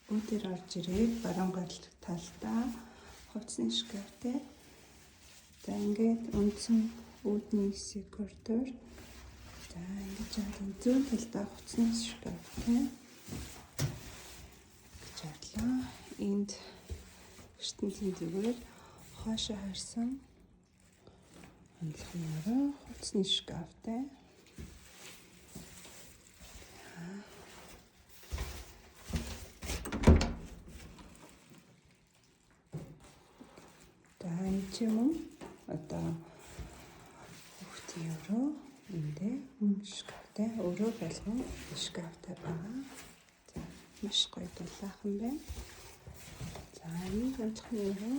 үүдээр орж ирээд баруун гарал талдаа хувцсны шкафтай. За ингээд үндсэн үүдний хэсэг коридор. За ингэж яагаад зүүн талдаа хувцсны шкафтай. Гэж бодлоо. Энд ертөнцийн зүгээр хоошоо харсан хандлагын орой хувцсны шкафтай. Чимэн одоо хүүхдийн өрөө эндээ шкафтай өрөө болгон шкафтай байгаа. За маш гоё дулаахан байна. За энэ онцгой өрөө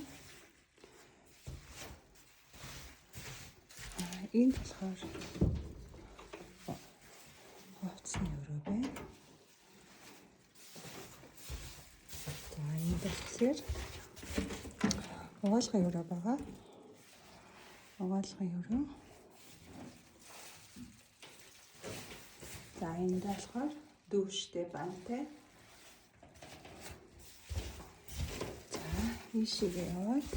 энд болохоор хувцсны өрөө байна. За энд болохоор угаалгын өрөө байгаа. Угаалгын өрөө. За энэ болохоор дүүштэй бантай. За ийшээ яваад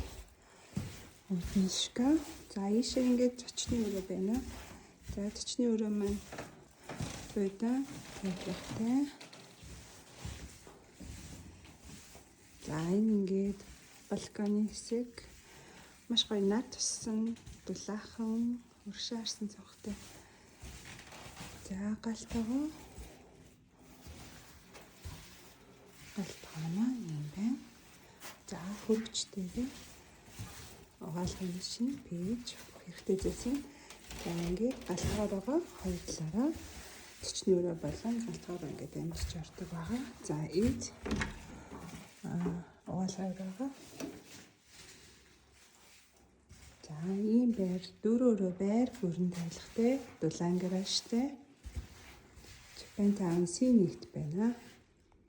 үүдний шкаф. За ийшээ ингээд зочны өрөө байна. За зочны өрөө маань буудан явахтай. За энэ ингээд балконы хэсэг маш гоё над туссан дулаахан уршаарсан цонхтой. За галтгоо маань юм байна. За хөргөчтэйгээ угаалгын шин пэйж хэрэгтэй зүйлсэн. За ингээд галтгоо байгаа хоёр талаараа зочны өрөө болон галтгоо ингээд амжиж ордог байгаа. За эд угаалгын өрөө. За ийм байр дөрөөрөө байр бүрэн тайлхтай дулаан гаражтай Japan Town C1-т байна.